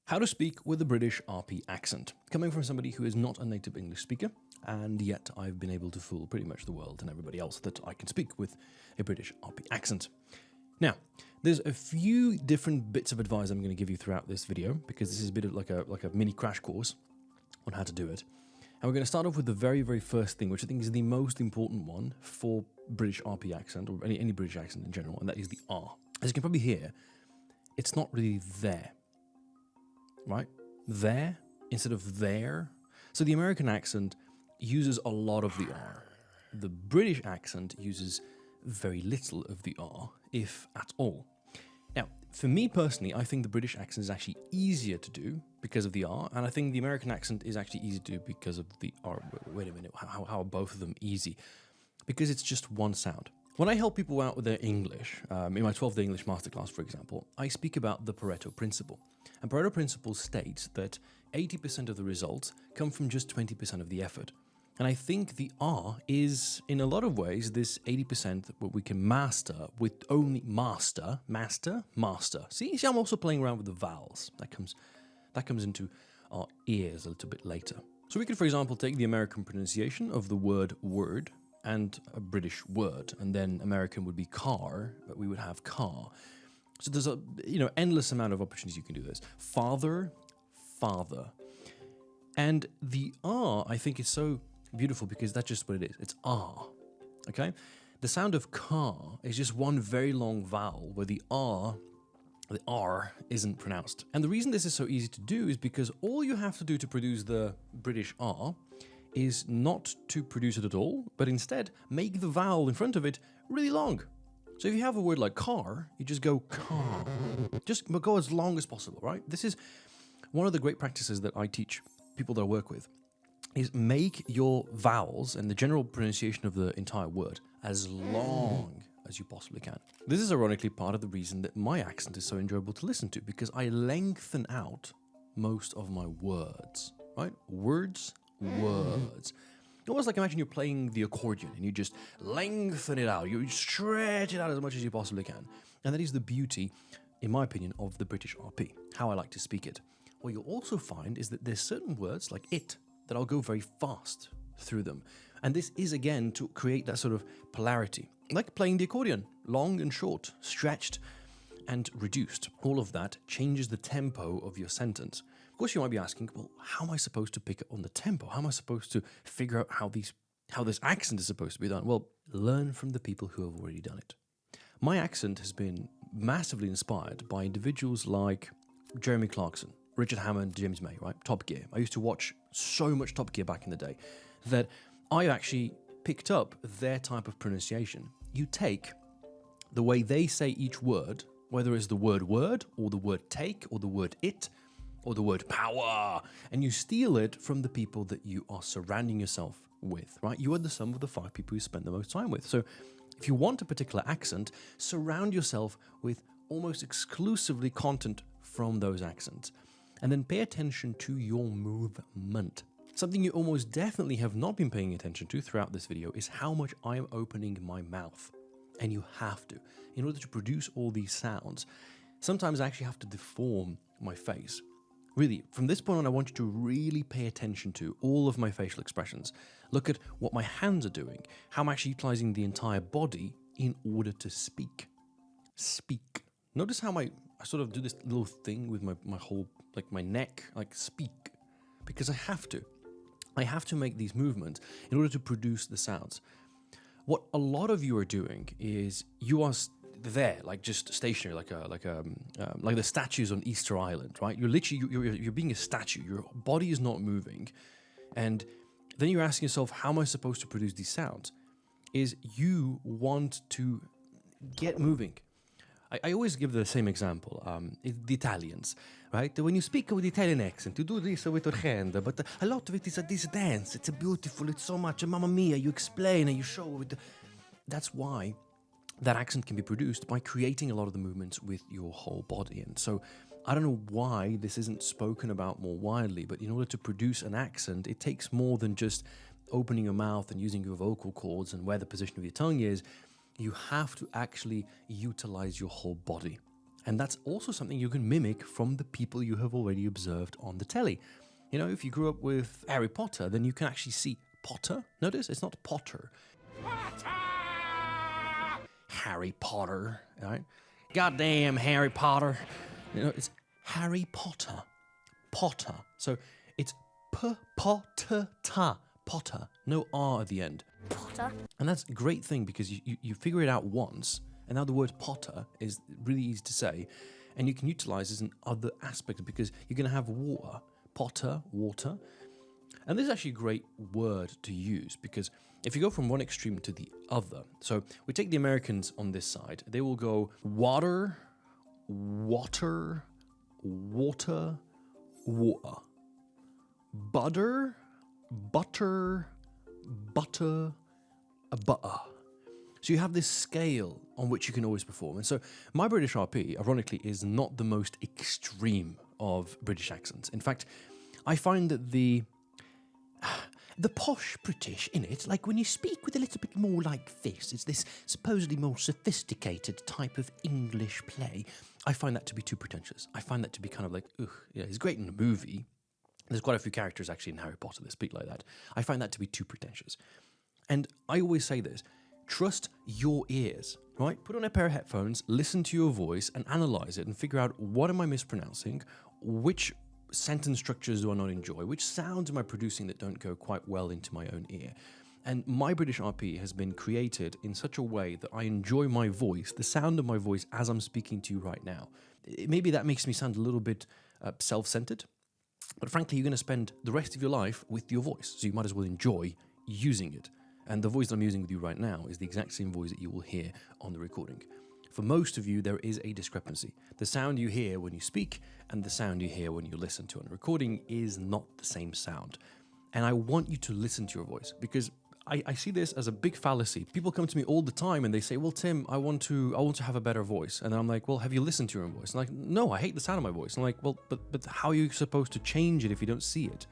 How to speak with a British RP accent. Coming from somebody who is not a native English speaker, and yet I've been able to fool pretty much the world and everybody else that I can speak with a British RP accent. Now, there's a few different bits of advice I'm going to give you throughout this video, because this is a bit of like a mini crash course on how to do it. And we're going to start off with the very, very first thing, which I think is the most important one for British RP accent, or any British accent in general, and that is the R. As you can probably hear, it's not really there. Right? There instead of there. So the American accent uses a lot of the R. The British accent uses very little of the R, if at all. Now, for me personally, I think the British accent is actually easier to do because of the R, and I think the American accent is actually easier to do because of the R. Wait a minute, how are both of them easy? Because it's just one sound. When I help people out with their English, in my 12-day English Masterclass, for example, I speak about the Pareto principle. And Pareto principle states that 80% of the results come from just 20% of the effort. And I think the R is, in a lot of ways, this 80% that we can master with only master. See, I'm also playing around with the vowels. That comes into our ears a little bit later. So we could, for example, take the American pronunciation of the word word and a British word, and then American would be car, but we would have car. So there's a endless amount of opportunities you can do this. Father, father. And the R, I think, is so beautiful because that's just what it is. It's R, okay? The sound of car is just one very long vowel where the R isn't pronounced. And the reason this is so easy to do is because all you have to do to produce the British R is not to produce it at all, but instead make the vowel in front of it really long. So if you have a word like car, you just go car. Just go as long as possible, right? This is one of the great practices that I teach people that I work with, is make your vowels and the general pronunciation of the entire word as long as you possibly can. This is ironically part of the reason that my accent is so enjoyable to listen to, because I lengthen out most of my words, right? Words. Almost like imagine you're playing the accordion and you just lengthen it out, you stretch it out as much as you possibly can. And that is the beauty, in my opinion, of the British RP, how I like to speak it. What you'll also find is that there's certain words like it that I'll go very fast through them. And this is, again, to create that sort of polarity. Like playing the accordion, long and short, stretched and reduced. All of that changes the tempo of your sentence. Of course, you might be asking, well, how am I supposed to pick up on the tempo? How am I supposed to figure out how this accent is supposed to be done? Well, learn from the people who have already done it. My accent has been massively inspired by individuals like Jeremy Clarkson, Richard Hammond, James May, right? Top Gear. I used to watch so much Top Gear back in the day that I actually picked up their type of pronunciation. You take the way they say each word, whether it's the word word or the word take or the word it, or the word power, and you steal it from the people that you are surrounding yourself with, right? You are the sum of the 5 people you spend the most time with. So if you want a particular accent, surround yourself with almost exclusively content from those accents. And then pay attention to your movement. Something you almost definitely have not been paying attention to throughout this video is how much I am opening my mouth. And you have to. In order to produce all these sounds, sometimes I actually have to deform my face. Really, from this point on, I want you to really pay attention to all of my facial expressions. Look at what my hands are doing, how I'm actually utilizing the entire body in order to speak. Speak. Notice how I sort of do this little thing with my whole, like my neck, like speak. Because I have to. I have to make these movements in order to produce the sounds. What a lot of you are doing is you are there, like just stationary, like the statues on Easter Island, right? You're literally you're being a statue. Your body is not moving, and then you're asking yourself, how am I supposed to produce these sounds? Is you want to get moving. I always give the same example. The Italians, right? When you speak with the Italian accent, you do this with your hand, but a lot of it is this dance. It's beautiful. It's so much. Mamma mia! You explain and you show it. That's why that accent can be produced by creating a lot of the movements with your whole body. And so I don't know why this isn't spoken about more widely, but in order to produce an accent, it takes more than just opening your mouth and using your vocal cords and where the position of your tongue is. You have to actually utilize your whole body. And that's also something you can mimic from the people you have already observed on the telly. You know, if you grew up with Harry Potter, then you can actually see Potter. Notice it's not Potter. Harry Potter, right? Goddamn Harry Potter. You know, it's Harry Potter. Potter. So it's P-Potter-ta. Potter. No R at the end. Potter. And that's a great thing because you figure it out once, and now the word Potter is really easy to say, and you can utilize this in other aspects because you're going to have water. Potter, water. And this is actually a great word to use because if you go from one extreme to the other, so we take the Americans on this side, they will go water, water, water, water. Butter, butter, butter, a butter. So you have this scale on which you can always perform. And so my British RP, ironically, is not the most extreme of British accents. In fact, I find that the posh British in it, like when you speak with a little bit more like this, it's this supposedly more sophisticated type of English play. I find that to be too pretentious. I find that to be kind of like, ugh, yeah, it's great in the movie. There's quite a few characters actually in Harry Potter that speak like that. I find that to be too pretentious. And I always say this, trust your ears, right? Put on a pair of headphones, listen to your voice and analyze it and figure out what am I mispronouncing, which sentence structures do I not enjoy, which sounds am I producing that don't go quite well into my own ear. And my British RP has been created in such a way that I enjoy my voice, the sound of my voice as I'm speaking to you right now. Maybe that makes me sound a little bit self-centered, but frankly, you're going to spend the rest of your life with your voice, so you might as well enjoy using it. And the voice that I'm using with you right now is the exact same voice that you will hear on the recording. For most of you, there is a discrepancy. The sound you hear when you speak and the sound you hear when you listen to a recording is not the same sound. And I want you to listen to your voice because I see this as a big fallacy. People come to me all the time and they say, well, Tim, I want to have a better voice. And I'm like, well, have you listened to your own voice? And I'm like, no, I hate the sound of my voice. And I'm like, well, but how are you supposed to change it if you don't see it?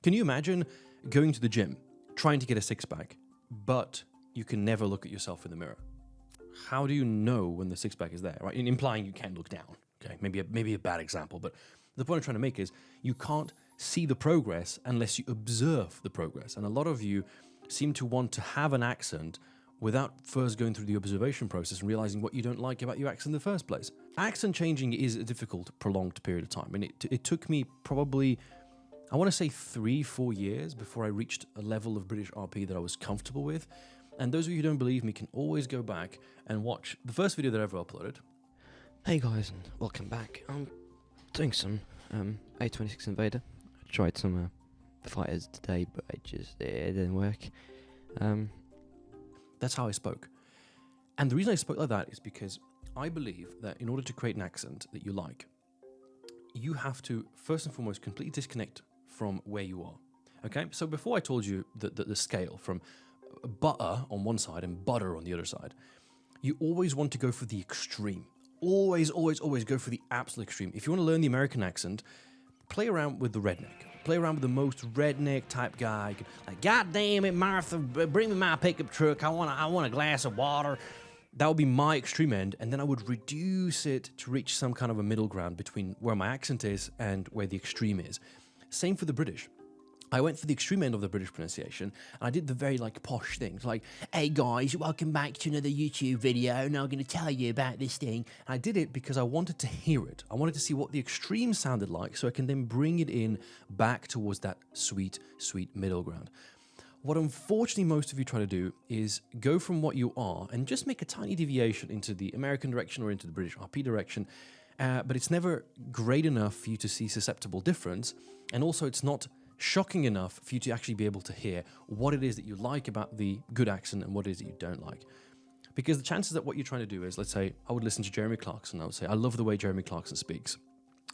Can you imagine going to the gym, trying to get a six-pack, but you can never look at yourself in the mirror? How do you know when the six-pack is there, right? Implying you can't look down, okay? Maybe a bad example, but the point I'm trying to make is you can't see the progress unless you observe the progress. And a lot of you seem to want to have an accent without first going through the observation process and realizing what you don't like about your accent in the first place. Accent changing is a difficult, prolonged period of time. And it took me probably, I want to say 3-4 years before I reached a level of British RP that I was comfortable with. And those of you who don't believe me can always go back and watch the first video that I ever uploaded. Hey guys, and welcome back. I'm doing some A26 Invader. I tried some fighters today, but it didn't work. That's how I spoke. And the reason I spoke like that is because I believe that in order to create an accent that you like, you have to first and foremost completely disconnect from where you are. Okay, so before I told you the scale from butter on one side and butter on the other side, you always want to go for the extreme. Always go for the absolute extreme. If you want to learn the American accent, play around with the redneck. Play around with the most redneck type guy. Like, God damn it, Martha, bring me my pickup truck. I want a glass of water. That would be my extreme end, and then I would reduce it to reach some kind of a middle ground between where my accent is and where the extreme is. Same for the British. I went for the extreme end of the British pronunciation, and I did the very posh things, like, hey guys, welcome back to another YouTube video, and I'm going to tell you about this thing. And I did it because I wanted to hear it. I wanted to see what the extreme sounded like, so I can then bring it in back towards that sweet, sweet middle ground. What unfortunately most of you try to do is go from what you are and just make a tiny deviation into the American direction or into the British RP direction, but it's never great enough for you to see susceptible difference, and also it's not shocking enough for you to actually be able to hear what it is that you like about the good accent and what it is that you don't like. Because the chances that what you're trying to do is, let's say, I would listen to Jeremy Clarkson, I would say, I love the way Jeremy Clarkson speaks.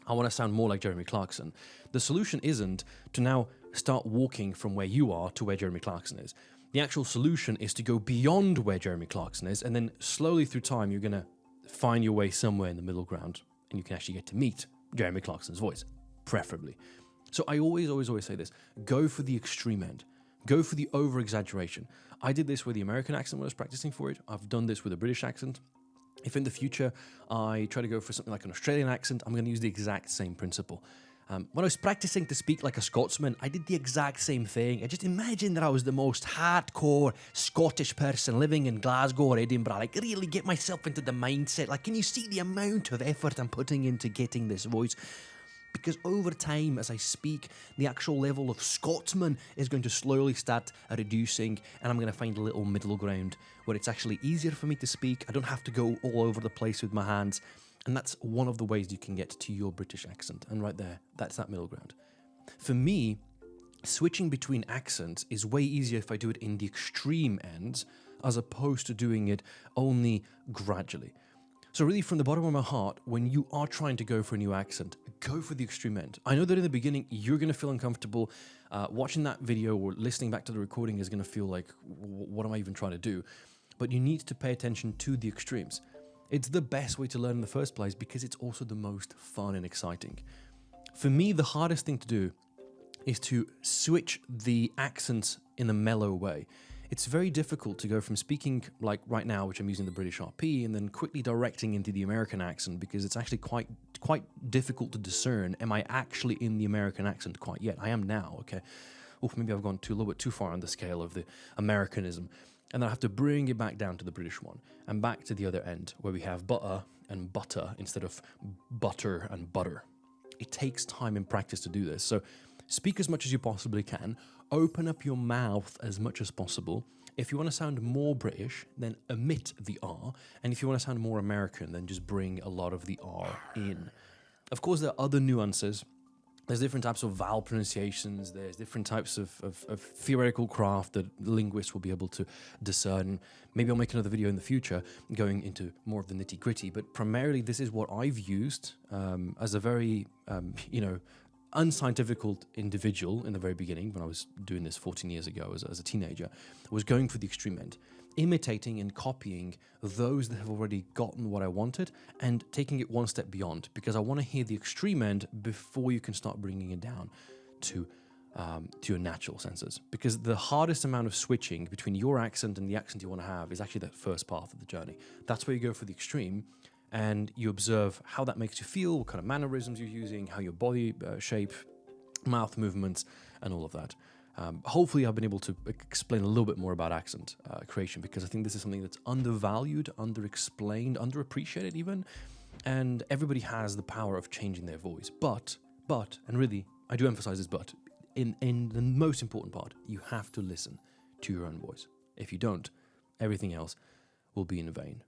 I want to sound more like Jeremy Clarkson. The solution isn't to now start walking from where you are to where Jeremy Clarkson is. The actual solution is to go beyond where Jeremy Clarkson is, and then slowly through time, you're going to find your way somewhere in the middle ground, and you can actually get to meet Jeremy Clarkson's voice, preferably. So I always say this, go for the extreme end. Go for the over-exaggeration. I did this with the American accent when I was practicing for it. I've done this with a British accent. If in the future I try to go for something like an Australian accent, I'm going to use the exact same principle. When I was practicing to speak like a Scotsman, I did the exact same thing. I just imagined that I was the most hardcore Scottish person living in Glasgow or Edinburgh. Like, really get myself into the mindset. Like, can you see the amount of effort I'm putting into getting this voice? Because over time, as I speak, the actual level of Scotsman is going to slowly start reducing, and I'm going to find a little middle ground where it's actually easier for me to speak. I don't have to go all over the place with my hands. And that's one of the ways you can get to your British accent. And right there, that's that middle ground. For me, switching between accents is way easier if I do it in the extreme ends, as opposed to doing it only gradually. So really, from the bottom of my heart, when you are trying to go for a new accent, go for the extreme end. I know that in the beginning, you're going to feel uncomfortable. Watching that video or listening back to the recording is going to feel like, what am I even trying to do? But you need to pay attention to the extremes. It's the best way to learn in the first place because it's also the most fun and exciting. For me, the hardest thing to do is to switch the accents in a mellow way. It's very difficult to go from speaking like right now, which I'm using the British RP, and then quickly directing into the American accent because it's actually quite difficult to discern, am I actually in the American accent quite yet? I am now, okay. Oh, maybe I've gone a little bit too far on the scale of the Americanism. And then I have to bring it back down to the British one and back to the other end where we have butter and butter instead of butter and butter. It takes time and practice to do this. So speak as much as you possibly can. Open up your mouth as much as possible. If you want to sound more British, then omit the R. And if you want to sound more American, then just bring a lot of the R in. Of course, there are other nuances. There's different types of vowel pronunciations. There's different types of theoretical craft that linguists will be able to discern. Maybe I'll make another video in the future going into more of the nitty gritty. But primarily, this is what I've used as a very, unscientific individual in the very beginning when I was doing this 14 years ago as a teenager. I was going for the extreme end, imitating and copying those that have already gotten what I wanted and taking it one step beyond because I want to hear the extreme end before you can start bringing it down to your natural senses. Because the hardest amount of switching between your accent and the accent you want to have is actually that first part of the journey. That's where you go for the extreme and you observe how that makes you feel, what kind of mannerisms you're using, how your body shape, mouth movements, and all of that. Hopefully I've been able to explain a little bit more about accent creation because I think this is something that's undervalued, underexplained, underappreciated even, and everybody has the power of changing their voice. But, and really, I do emphasize this but, in the most important part, you have to listen to your own voice. If you don't, everything else will be in vain.